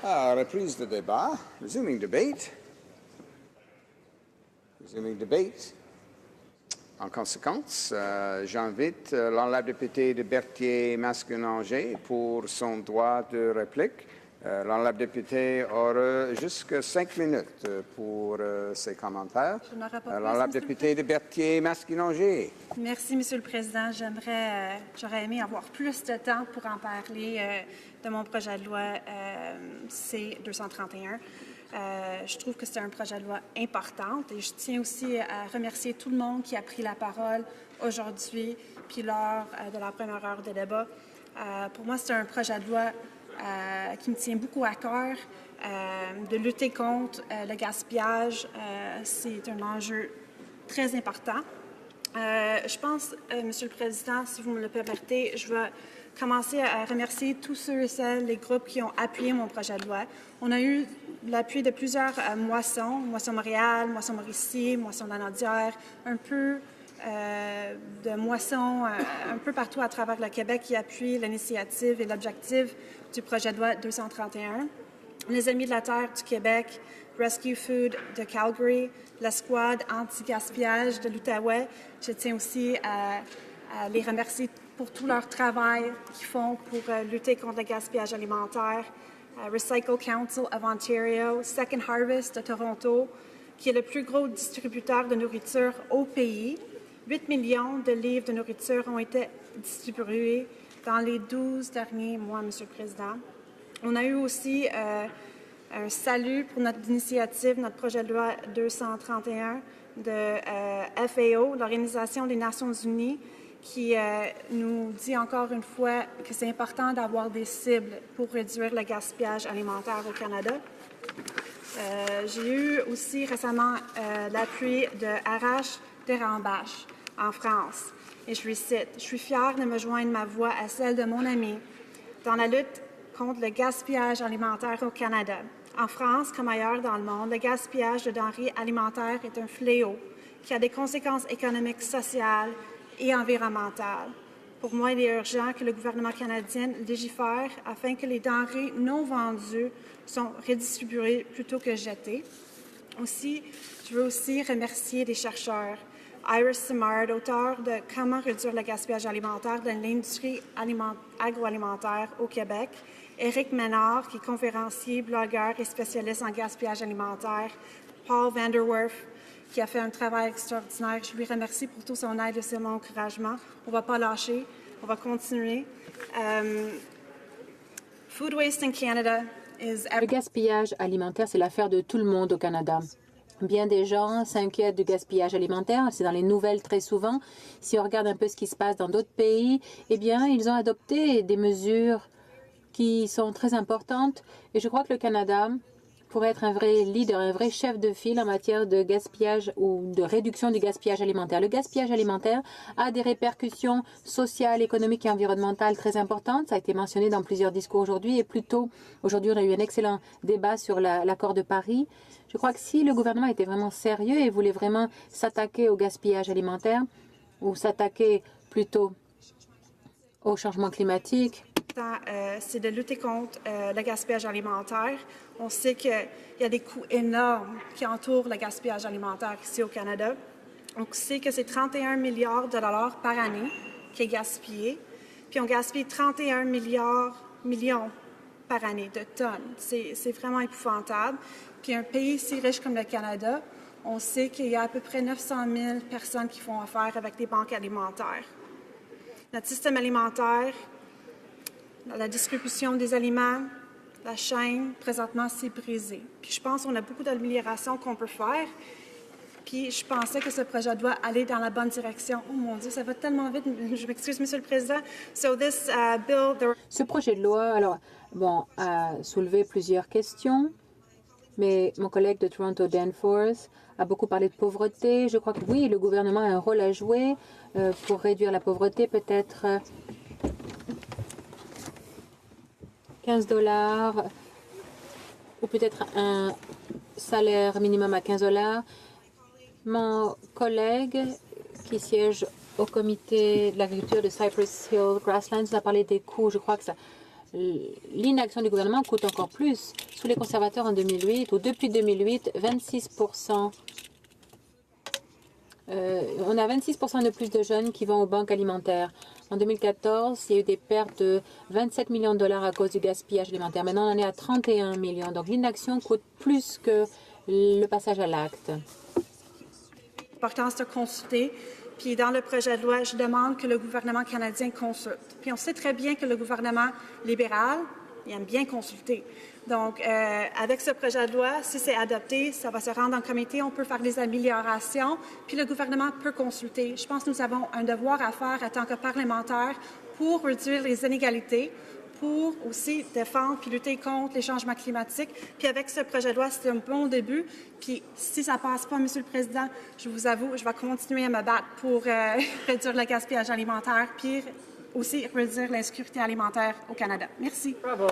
Reprise de débat. Resuming debate. Resuming debate. En conséquence, j'invite l'honorable député de Berthier-Masconanger pour son droit de réplique. L'honorable député aura jusqu'à 5 minutes pour ses commentaires. L'honorable député de Berthier-Masconanger. Merci, Monsieur le Président. J'aurais aimé avoir plus de temps pour en parler de mon projet de loi C-231. Je trouve que c'est un projet de loi important et je tiens aussi à remercier tout le monde qui a pris la parole aujourd'hui puis lors de la première heure de débat. Pour moi, c'est un projet de loi qui me tient beaucoup à cœur, de lutter contre le gaspillage. C'est un enjeu très important. Je pense, Monsieur le Président, si vous me le permettez, je vais commencer à remercier tous ceux et celles, les groupes qui ont appuyé mon projet de loi. On a eu l'appui de plusieurs moissons, Moisson Montréal, Moisson Mauricie, Moisson Lanaudière, un peu de moissons un peu partout à travers le Québec qui appuient l'initiative et l'objectif du projet de loi 231. Les Amis de la Terre du Québec, Rescue Food de Calgary, l'Escouade anti-gaspillage de l'Outaouais. Je tiens aussi à les remercier pour tout leur travail qu'ils font pour lutter contre le gaspillage alimentaire. Recycle Council of Ontario, Second Harvest de Toronto, qui est le plus gros distributeur de nourriture au pays. 8 millions de livres de nourriture ont été distribués dans les 12 derniers mois, Monsieur le Président. On a eu aussi un salut pour notre initiative, notre projet de loi 231 de FAO, l'Organisation des Nations Unies, qui nous dit encore une fois que c'est important d'avoir des cibles pour réduire le gaspillage alimentaire au Canada. J'ai eu aussi récemment l'appui de Arrache de Rambache en France. Et je lui cite, « Je suis fière de me joindre ma voix à celle de mon ami dans la lutte contre le gaspillage alimentaire au Canada. En France, comme ailleurs dans le monde, le gaspillage de denrées alimentaires est un fléau qui a des conséquences économiques, sociales et environnementales. Pour moi, il est urgent que le gouvernement canadien légifère afin que les denrées non vendues soient redistribuées plutôt que jetées. Aussi, je veux aussi remercier les chercheurs. Iris Simard, auteur de « Comment réduire le gaspillage alimentaire dans l'industrie agroalimentaire au Québec », Éric Ménard, qui est conférencier, blogueur et spécialiste en gaspillage alimentaire, Paul Vanderwerf, qui a fait un travail extraordinaire. Je lui remercie pour tout son aide et son encouragement. On ne va pas lâcher, on va continuer. Food waste in Canada is... Le gaspillage alimentaire, c'est l'affaire de tout le monde au Canada. Bien des gens s'inquiètent du gaspillage alimentaire, c'est dans les nouvelles très souvent. Si on regarde un peu ce qui se passe dans d'autres pays, eh bien, ils ont adopté des mesures qui sont très importantes. Et je crois que le Canada pourrait être un vrai leader, un vrai chef de file en matière de gaspillage ou de réduction du gaspillage alimentaire. Le gaspillage alimentaire a des répercussions sociales, économiques et environnementales très importantes. Ça a été mentionné dans plusieurs discours aujourd'hui. Et plus tôt, aujourd'hui, on a eu un excellent débat sur l'accord de Paris. Je crois que si le gouvernement était vraiment sérieux et voulait vraiment s'attaquer au gaspillage alimentaire ou s'attaquer plutôt au changement climatique, c'est de lutter contre le gaspillage alimentaire. On sait qu'il y a des coûts énormes qui entourent le gaspillage alimentaire ici au Canada. On sait que c'est 31 milliards de dollars par année qui est gaspillé. Puis on gaspille 31 millions par année de tonnes. C'est vraiment épouvantable. Puis un pays si riche comme le Canada, on sait qu'il y a à peu près 900 000 personnes qui font affaire avec des banques alimentaires. Notre système alimentaire, la distribution des aliments, la chaîne, présentement, c'est brisé. Puis je pense qu'on a beaucoup d'améliorations qu'on peut faire. Puis je pensais que ce projet doit aller dans la bonne direction. Oh mon Dieu, ça va tellement vite. Je m'excuse, Monsieur le Président. Ce projet de loi, alors, a soulevé plusieurs questions. Mais mon collègue de Toronto, Danforth, a beaucoup parlé de pauvreté. Je crois que oui, le gouvernement a un rôle à jouer pour réduire la pauvreté, peut-être 15 $ ou peut-être un salaire minimum à 15 $. Mon collègue qui siège au comité de l'agriculture de Cypress Hill Grasslands a parlé des coûts. Je crois que l'inaction du gouvernement coûte encore plus. Sous les conservateurs en 2008, ou depuis 2008, 26%. On a 26% de plus de jeunes qui vont aux banques alimentaires. En 2014, il y a eu des pertes de 27 millions de dollars à cause du gaspillage alimentaire. Maintenant, on en est à 31 millions. Donc, l'inaction coûte plus que le passage à l'acte. L'importance de consulter. Puis dans le projet de loi, je demande que le gouvernement canadien consulte. Puis on sait très bien que le gouvernement libéral, il aime bien consulter. Donc, avec ce projet de loi, si c'est adopté, ça va se rendre en comité, on peut faire des améliorations, puis le gouvernement peut consulter. Je pense que nous avons un devoir à faire en tant que parlementaires pour réduire les inégalités, pour aussi défendre puis lutter contre les changements climatiques. Puis avec ce projet de loi, c'est un bon début. Puis si ça ne passe pas, Monsieur le Président, je vous avoue, je vais continuer à me battre pour réduire le gaspillage alimentaire, puis aussi réduire l'insécurité alimentaire au Canada. Merci. Bravo.